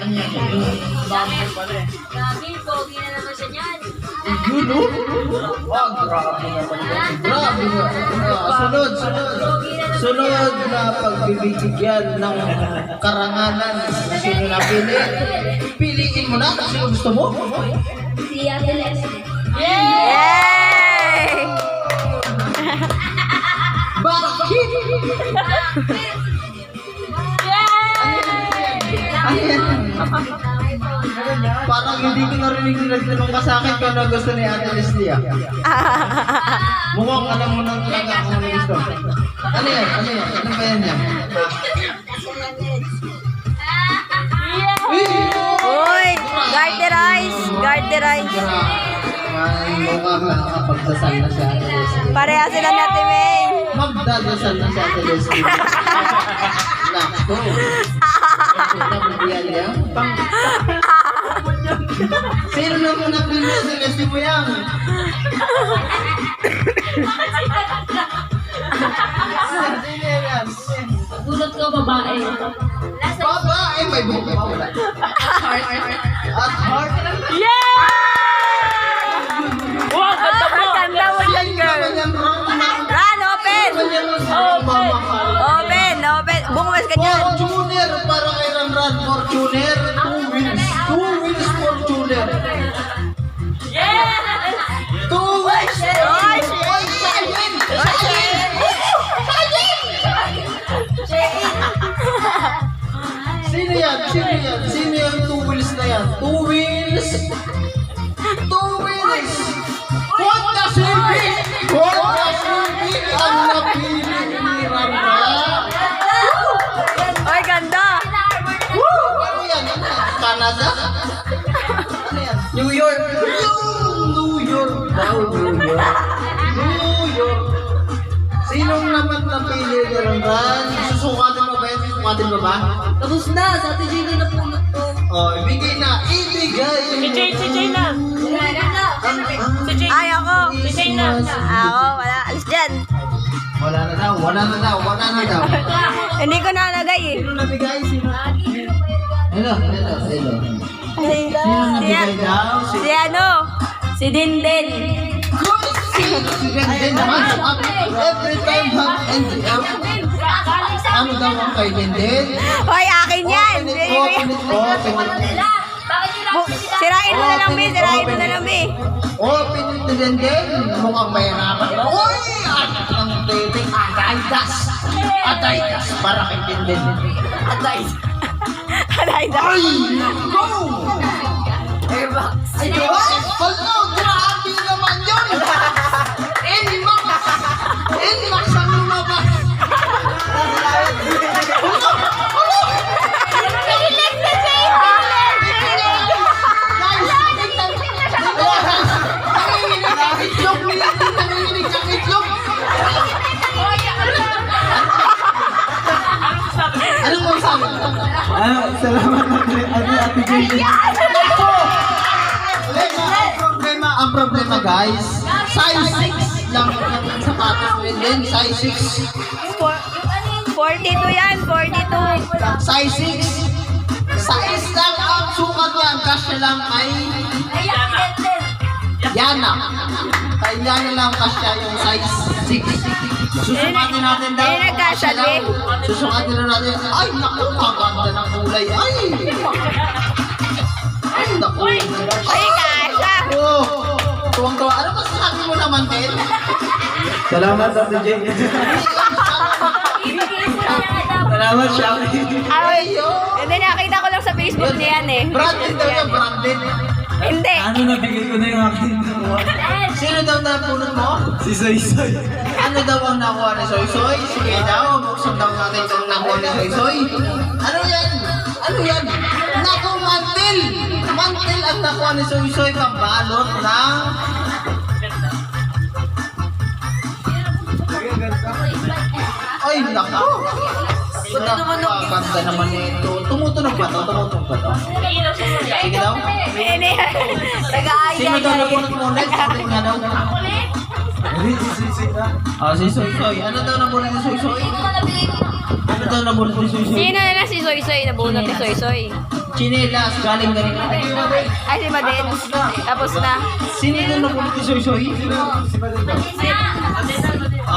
Ano yan? Yung bumper pala eh. Grabe, pogi na naman siya niyan. Yun, no? Wag, grabe naman yan. Grabe nga. Sunod. Sunod na pagbibigyan ng karangalan na sino napili. Piliin mo na kung sino gusto mo. Si Ate Leslie. Yay! Bakit? Ano yan? Parang hindi ko narinig na nagtanong ka sa akin kung ano gusto ni Ate Leslie ah. Mukhang alam mo nang talaga kung ano gusto. Ano yan? Ano yan? Ano ba yan yan? Uy! Guard the rice! Guard the rice! Mukhang nakakapagsasal na si Ate Leslie. Pareha sila ni Ate May! Magdadasal na si Ate Leslie. Nakto. Nabubiyan yan. Sino na mo napili si Leslie mo yan? Sino yan? Gulot ko, babae. Babae, may buka pa wala. At heart. Yeah! Wow, ganda mo! Ganda mo yan, girl! Run, open! Open, open! Bumukas ka dyan! Fortuner para kay Ramran. Fortuner. 2 wins. 2 wins Fortuner. Yeah! 2 wins. Oy, Oy, Shayin! Sino yan? Sino yan? Sino yung 2 wheels na yan? 2 wheels! 2 wheels! Honda Civic! Honda Civic ang napili ni Ramran! Oy, ganda! Ano yan? Canada? Ano yan? New York! New York daw, New York! New York! Sinong naman napili ni Ramran? Susukatin mo ba yan? Susukatin mo ba? Tapos na, sa Ate Jay na napulot ko. Oh, ibigay na! Ibigay! Si Jay na. Ay, ako! Jay na. Ako, wala. Alis dyan! Wala na daw, wala na daw, wala na daw. Hindi ko nalagay eh. Sino nabigay? Sino? Hello. Si, Sino nabigay daw? si ano? Si Dindin. Si Denden naman. Every time have and ano daw ang kay Denden? Hoy, akin yan! Open it. Sirain mo na lang, Bi. Sirain mo na lang, Bi. Open it to Denden. Mukhang mahirapan. Uy! Ang titing Adaidas. Adaidas para kay Denden. Alay na. Ay! Go! Airbox. Hello! Grabe naman yun! Nmax! Nmax ang lumabas! Ano mo sabi? Salamat Ate Jay. Ang problema guys, size 6 lang yung sapatos mo din, size 6. 42 yan, 42. Size 6. Size lang ang sukat yan, kasya lang kay Yana. Kay Yana lang kasya yung size 6. Susukatin natin daw. Hindi nagkasya, lang. Susukatin na natin. Ay, naku, maganda ng kulay. Ay, naku. Ay, kasha. Oh, tuwang-tuwa. Ano masasabi mo naman, Ken? Salamat, Ate Jay. Salamat, Shaki. Ay, hindi, nakita ko lang sa Facebook niya yan eh. Branded daw yan, branded. Hindi. Ano, nabigay ko na yung akin. Sino daw napulot mo? Si Soy Soy. Ano daw ang nakuha ni Soy Soy? Sige daw, buksan daw natin itong nakuha ni Soy Soy. Ano yan? Ano yan? Naku, mantil! Mantil ang nakuha ni Soy Soy, pambalot ng... Ay, naku! Napakaganda naman nito. Tumutunog ba ito? Tumutunog ba ito? Sige daw. Hindi. Nag-aaya Sino daw niya eh. nabunot mo ulit? Sabi nga daw. Si Soy Soy. Ano daw nabunot ni Soy Soy? Ano daw nabunot ni Soy Soy? Sino na si Soy Soy? Nabunot ni Soy Soy. Chinelas, galing na rin. Ay, si Madin. Tapos na. Sino yung nabulot ni Soy Soy? Si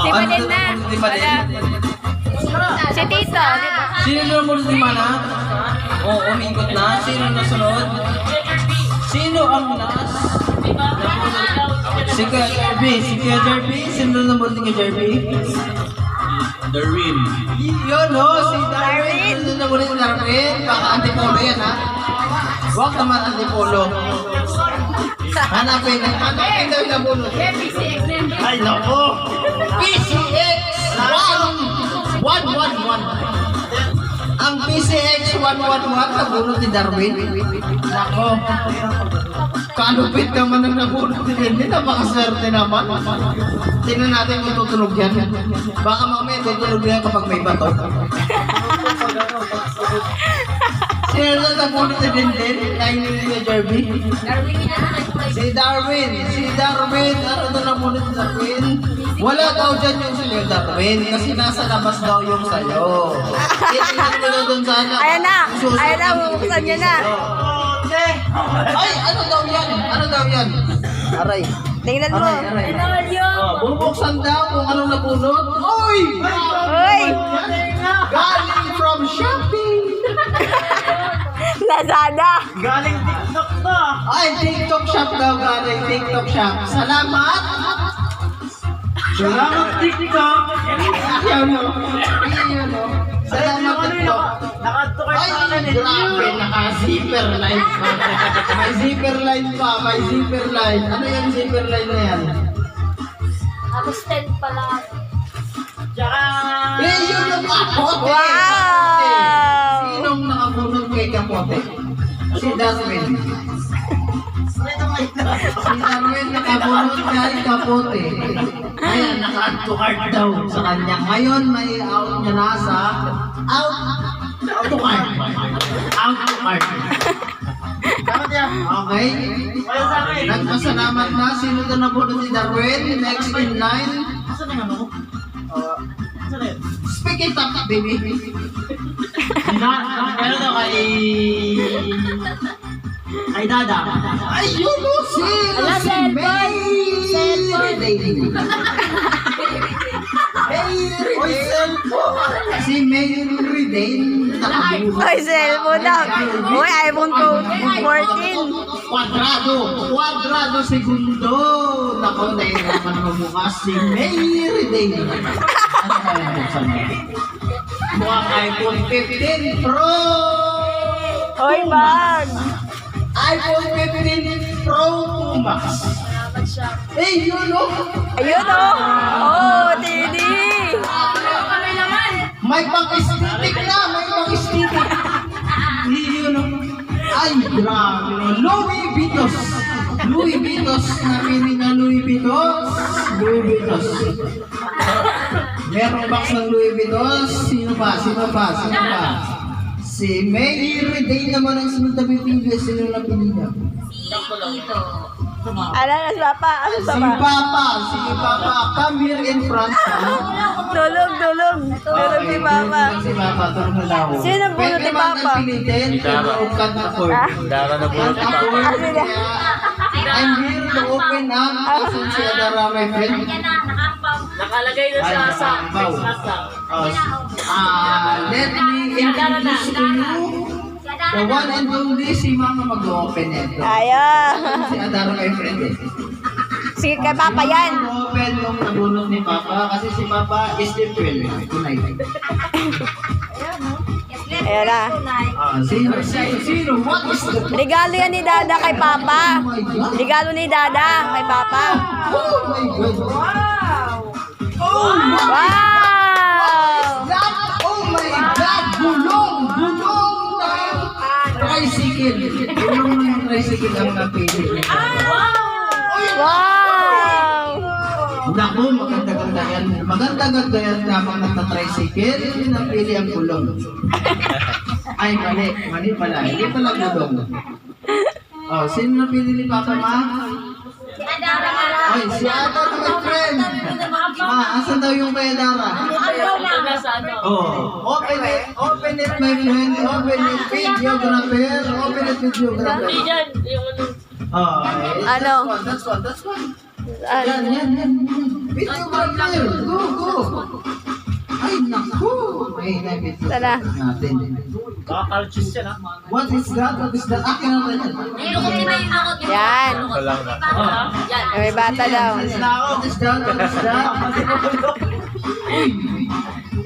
Madin na. Si Madin. Si Tito, di ba? Sino yung nabulot ni Mana? Oo, umikot na. Sino nasunod? Sino ang nas? Si Kuya Jerby. Si Kuya Jerby. Sino yung nabulot ni Kuya Jerby? Darwin. Yun o, si Darwin. Sino yung nabulot ni Darwin? Baka antipolo yan ha. Huwag naman antipolo. Hanapin daw yung nabulot. Ay, naku! PCX 111. Ang PCX 111 nabulot ni Darwin. Nako. Kalupit naman ang nabulot ni Darwin. Napakaswerte naman. Tingnan natin kung tutunog yan. Baka mamaya tutunog yan kapag may bato. Sino na nabulot ni Dindin? Kainin ni Jerby. Si Darwin. Si Darwin. Ano na nabulot ni Darwin? Wala daw dyan yung sa'yo, Darwin. Kasi nasa labas daw yung sa'yo. Tingnan mo na dun sana. Ayan na. Ayan na, bubuksan niya na. Ay, ano daw yan? Ano daw yan? Aray. Tingnan mo. Aray, aray. Bubuksan daw kung anong nabulot. Oy! Uy! Galing from Shopee! Lazada. Galing TikTok na. Ay, TikTok shop daw galing. TikTok shop. Salamat! Salamat TikTok. Yan o. Yan o. Salamat TikTok. Nakadto kayo Ay, sa akin eh. grabe. Naka-zipper line pa. May zipper line pa. May zipper line. Ano yung zipper line na yan? Tapos 10 pala. Tsaka... Eh, yun ang kapote! Wow! Sinong nakabunod kay kapote? Si Darwin. Si Darwin nakabunod kay kapote. Kaya naka-add to cart daw sa kanya. Ngayon, may out niya na sa out to cart. Out to cart. Okay? Nagpasalamat na. Sino na nabunod si Darwin? Next in line. Saan yung ano? Saan yun? Speak it up, baby. Ano daw kay Dada? Ayun o, sino si May Redain? Oy, cellphone! Si May Redain. Uy, cellphone daw. Uy, iPhone 14. Quadrado segundo. Nako, nahirapan mo bukas si May Redain. Ano kaya buksan mo? Mukhang iPhone 15 Pro! Uy, bag. iPhone 15 Pro Max. Eh, yun o. Ayun o. Oh, TD. May pang-stick na. May pang-stick. Yun o. Ay, grabe. Louis Vuitton. Louis Vuitton. Napili na Louis Vuitton. Louis Vuitton. Merong box ng Louis Vuitton. Sino pa? Sino pa? Sino pa? Si May Redain naman ang sunod na pipili. Sino na pinili niya? Ano na si Papa? Ano Si sa ba? Papa. Si Papa. Come here in front. Tulog, tulog. Tulog si Papa. Si Papa. Tulog na daw. Sino ang bunot ni Papa? Pilitin. Pero can't afford. Dara na po. Can't afford. Ah, sige. I'm here to open up. Asan si Adara, my friend? Nakalagay na siya sa face mask lang. Let me introduce to you the one and only si Mama mag-open ito. Ayan. Si Adara, my friend eh. Sige, kay Papa yan. Open yung nabunot ni Papa kasi si Papa is the 12 tonight. Ayan na. Sino? What is the... Regalo yan ni Dada kay Papa. Regalo ni Dada kay Papa. Oh my God! Oh my Wow! God! Oh my God! Gulong! Gulong ng tricycle! Gulong ng tricycle ang napili. Wow! Naku, maganda-ganda yan. Maganda-ganda yan habang nagta-tricycle, napili ang gulong. Ay, mali. Mali pala. Hindi pala gulong. Oh, sino napili ni Papa Ma? Si Ay, si Adara, my friend. Ma, asan daw yung kay Adara? Nasa ano? Oo. Open it, my friend. Open it, videographer. Open it, videographer. Hindi dyan. Yung ano. Oo. Ano? That's one. Ano? Yan. Videographer. Go. Ay, naku. Ay, na-video Tara. natin. Baka cultures yan, ha? What is that? Akin na tayo. Yan. May bata daw. What is that?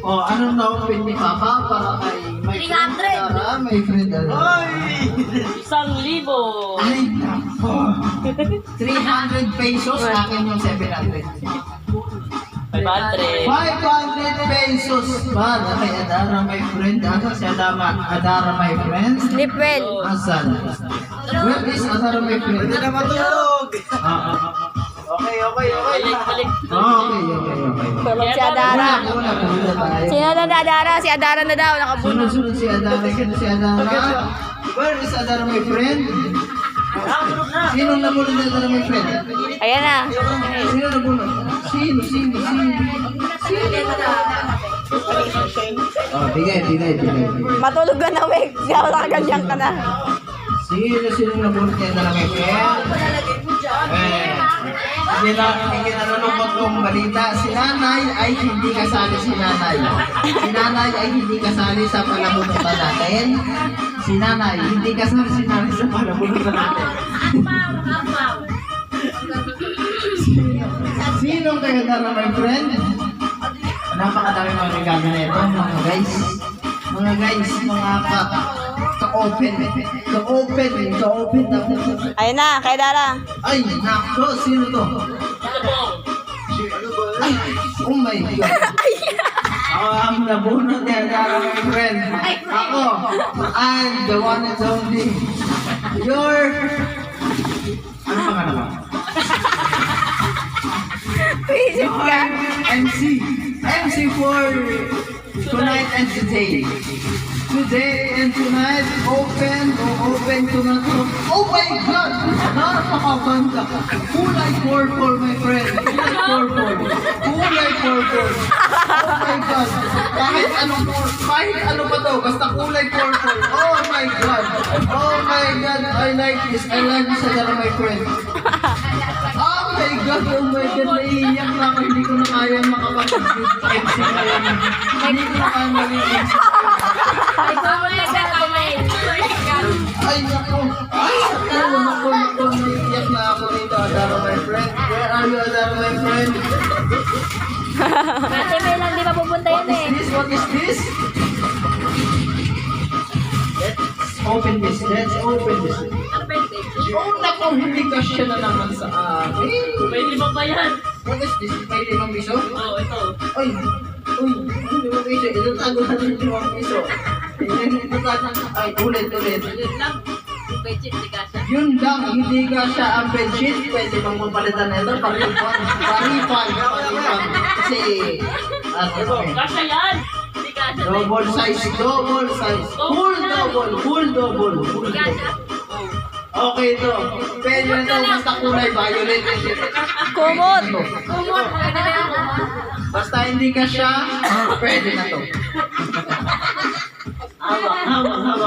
Oh, ano na open ni Papa para kay my friend 300. Adara, my friend Adara. Ay! 1,000. Ay, nako. 300 pesos, akin yung 700. 500. 500 pesos para kay Adara, my friend. Asan si Adara, my friend? Sleep well. Asan? Where is Adara, my friend? Hindi na matulog! Okay. Balik. Okay. Tulog si Adara. Una tayo. Sino na Adara? Si Adara na daw. Nakabunod. Sunod si Adara. Where is Adara, my friend? Sino nabunod ni Adara, my friend? Ayan na. Sino nabunod? Sino? Oh, bigay. Matulog ka na, Wig. Siya nakaganyan ka na. Sino nabunod ni Adara, my friend? Hindi na nalulungkot kong balita. Si nanay ay hindi kasali Si nanay ay hindi kasali sa palabunutan natin. Si nanay sa palabunutan natin. Sino kaya Adara, my friend? Napakadami mga regalo na ito, mga guys. Ka-open na. Ayun na, kay Adara. Ay, nako, sino to? Ay, oh my God. Ang nabunod ni Adara, my friend. Ako, I'm the one and only. Ano pangalan mo? Isip ka. MC for tonight and today. Today and tonight, open to na to. Oh my God! Napakaganda. Kulay purple, my friend. Kulay purple. Oh my God. Kahit ano pa to, basta kulay purple. Oh my God. I like this, Adara, my friend. Oh my God, naiiyak na ako. Hindi ko na kaya makapag-MC ngayon. Hindi ko na kaya maging MC. Ay, naku, naiiyak na ako dito, Adara, my friend. Where are you, Adara, my friend? Ate May lang di mapupunta What yan eh. is this? Let's open this. Oh, naku, hindi ka siya na naman sa akin. May 5 pa yan. What is this? May 5 piso? Oo, ito. Uy, 5 piso. Ito tago natin 5 piso. Ay, ulit. Yun lang. Bedsheet, di ka siya. Yun lang, hindi ka siya ang bedsheet. Pwede bang mapalitan na ito? Parifan. Kasi, Kasya yan. Di ka siya. double size. Full double. Okay to. Pwede na ito, basta kulay violet. Kumot. Basta hindi ka siya, pwede na to. Hawak,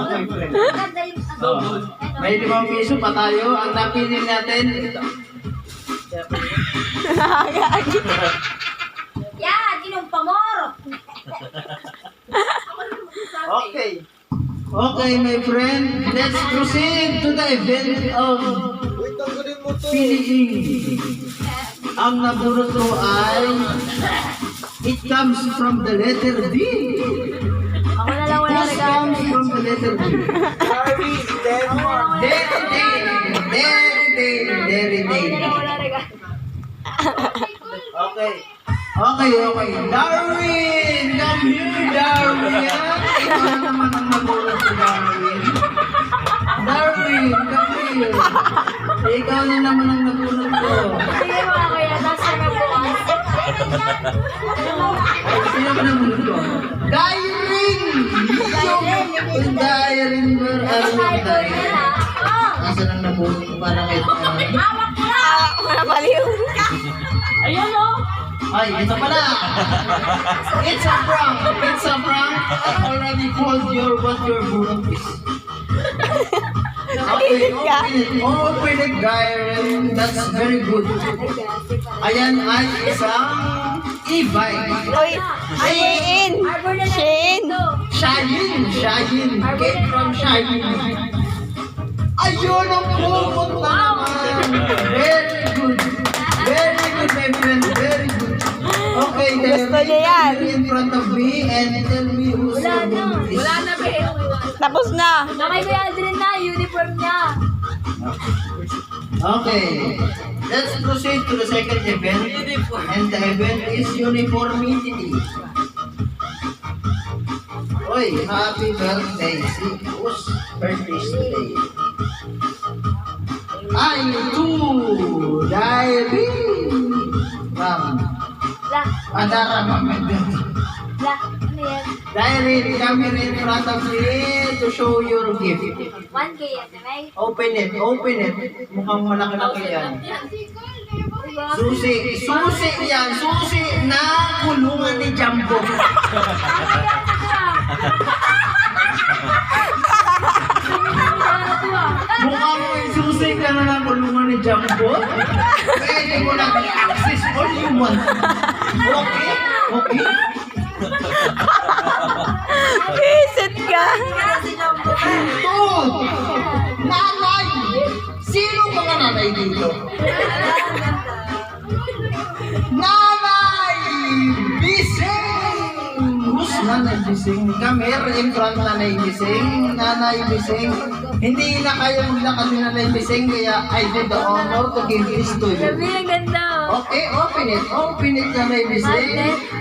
my friend. May 5 piso pa tayo. Ang napili natin, ito. Yan, inumpamor. Okay, my friend. Let's proceed to the event of finishing. Ang nabunot ko ay it comes from the letter D. Ako na lang wala This regalo. comes from the letter D. Dairy. Wala regalo. Okay. Darwin! Come here, Darwin! Ikaw na naman ang nabunot ko, Darwin. Darwin, come here. Ikaw na naman ang nabunot ko. Sige mga kuya, nasa na bukas. Sino ba nabunot ko? Dairin! Dairin, where are you, Dairin? Nasaan ang nabunot ko para kay Hawak mo na! nagkamaliw. Ayun o. Ay, ito pala. It's a prank. It's a prank. I already called what your burot is. Okay, open it, Darren. That's very good. Ayan ay isang e-bike. Uy, Shein. Shein. Shine. Came from Shine. Ayun ang pupunta naman. Very good. Very good, my friend. Very good. Okay, Gusto niya yan. in front of me and tell me who's your burot is. Wala na ba eh. Tapos na. Nakay Kuya Aldrin na, uniform niya. Okay, let's proceed to the second event. And the event is uniformity. Oy, happy birthday. Si whose birthday is today? I do diary from Adara Mamedin. Ano yan? Diary, come here in front of me to show your gift. 1K yan, may? Open it. Mukhang malaki-laki yan. Susi yan. Susi na kulungan ni Jumbo. Mukhang may susi ka na ng kulungan ni Jumbo. Pwede mo lang i-access all you want. Okay? Visit ka. Two! Nanay! Sino mga nanay dito? Nanay! Bising! Who's Nanay Bising? Come here in front, Nanay Bising. Nanay Bising. Hindi na kayo maglakad ni Nanay Bising, kaya I did the honor to give this to you. Sabi, ang ganda. Okay, open it, Nanay Bising.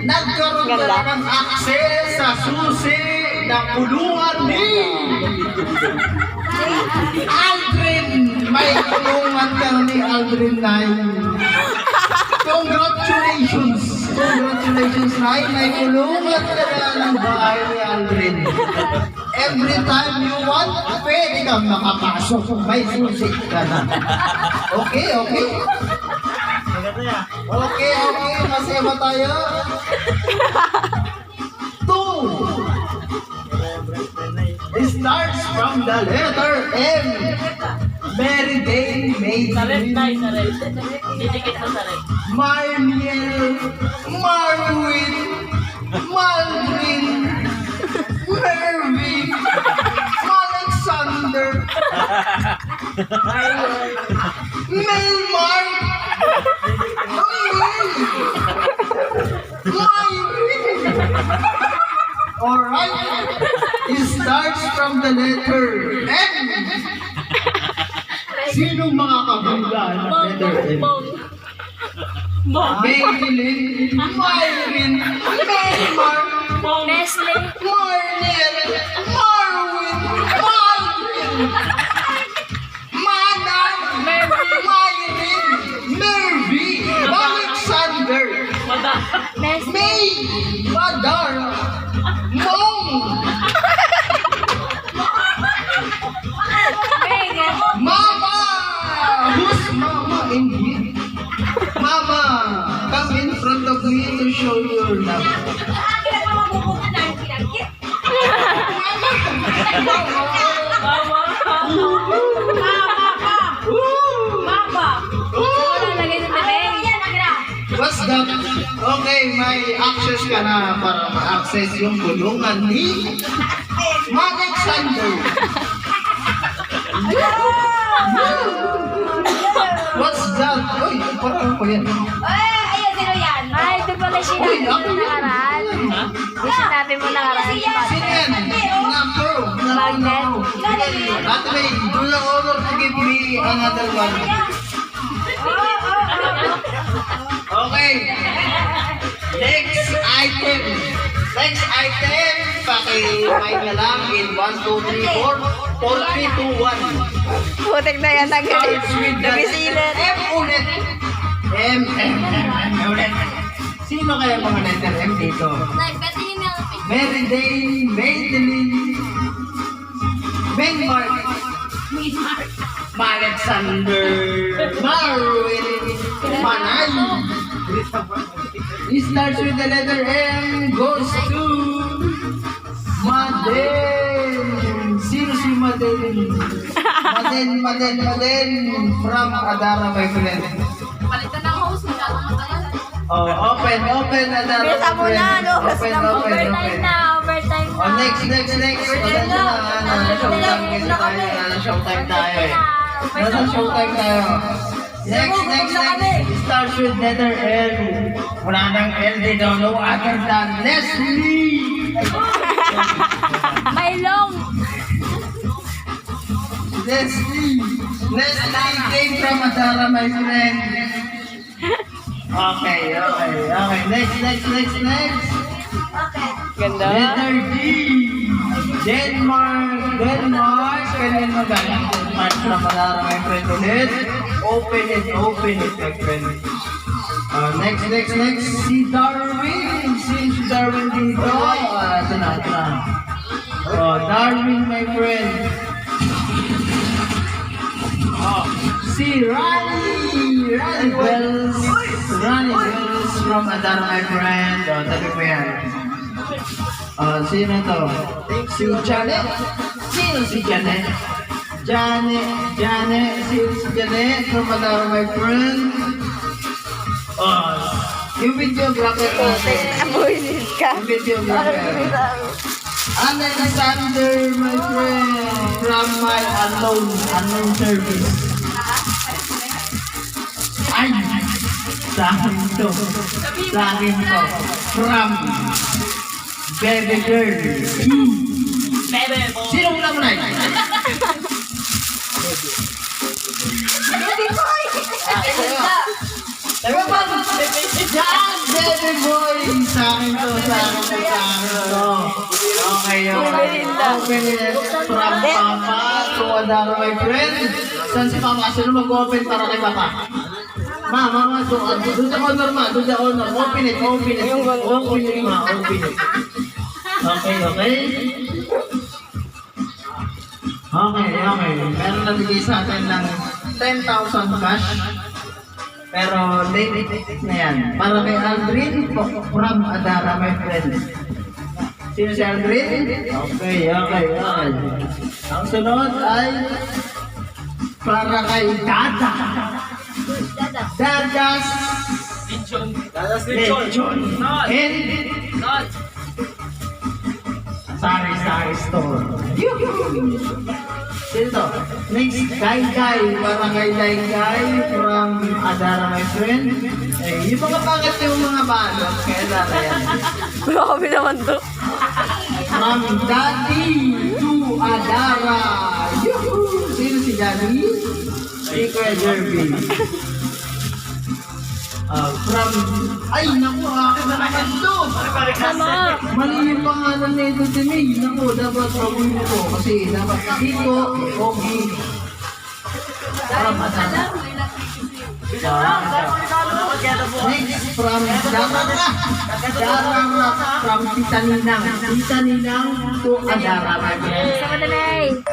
Nagkaroon ka na ng access sa susi na kulungan ni Aldrin. May kulungan ka ni Aldrin, Nay. Congratulations, Nay. May kulungan ka na ng bahay ni Aldrin. Every time you want, pwede kang makapasok. May susi ka na. Okay. Okay, masaya ba tayo? 2. It starts from the letter M. Mary Day, Saret, May, tay, saret. Didikit mo saret. Marniel, Marwin, Malvin, Mervy, Alexander, Melmar, Alright, it starts from the letter M. Sinong mga kabanggaan ng Bong, letter M? bong, bong. Maylin, Myrin, Maymar, Nestle. Marniel, Marwin, Malvin, Manay, Myrin, Mervy, Alexander, Mada. May, Madar, Mong, Mama! Who's Mama indeed? Mama, come in front of me to show your love. What's that? Okay, may access ka na para ma-access yung kulungan ni Alexander. What's that? Uy, parang ko yan. Ay, ito pala siya Uy, natin ako mo nakaraan. Di sinabi mo nakaraan. Sino yan? Number. Ate May, do the honor to give me another one. Okay. Next item. Pakimay na lang in 1, 2, 3, 4. 4, 3, 2, 1. Putik na yan. Starts with the Nabisilan. M ulit. M ulit. Sino kaya mga letter M dito? Mary Day, Madeline, Benmark, Alexander, Marwin, Panay. It starts with the letter M, goes to Maden. Sino si Maden? Maden from Adara, my friend. Palitan ng host, magkakamatagalan. Oh, open, Adara. Bisa my mo na, friend. no? Open. Overtime na. Oh, next. Wala na. Nasa showtime tayo eh. Nasa showtime tayo. Next. It starts with letter L. Wala nang L dito. No other than Leslie. May long. Leslie came from Adara, my friend. Okay. Next. Ganda. Letter D. Denmark. Kanina magaling Denmark from Adara, my friend. Ulit. Open it, my friend. Next. Si Darwin. Si Darwin dito. Ito na. Darwin, my friend. Si Rani Wells from Adara, my friend. Tabi mo yan. Sino to? Si Janet. Sino si Janet? Janet. Sino si Janet from Adara, my friend? Yung videographer natin. Buisit ka. Yung videographer. Alexander, my friend, from my unknown service. Ay, sa akin to. From Baby Girl. Bebe mo. Sino muna mo na? Tayo ba? Yan, Baby Boy. Sa akin to. Okay. Open it from Papa to Adara, my friend. Saan si Papa? Sino mag-open para kay Papa? Mama, doon sa honor, ma. Doon sa honor. Open it. Open it, ma. Open it. Okay. Meron nabigay sa atin ng 10,000 cash. Pero late na yan. Para kay Aldrin from Adara, my friend. Sino si Aldrin? Okay. Ang sunod ay para kay Dada. Dadas Lechon. And Sari Store. Sino? Next, Guy. Para kay Guy from Adara, my friend. Yung mga pangat yung mga balot. Kaya Adara yan. Grabe naman to. From Daddy to Adara. Yuhu! Sino si Daddy? Si Kuya Jerby. Ay, naku, akin na naman to. Tama. Mali yung pangalan na ito, Timmy. Naku, dapat gawin mo to. Kasi dapat dito, okay. From Adara. Next, from Darang from Tita Ninang to Adara, my friend. Sama na, May.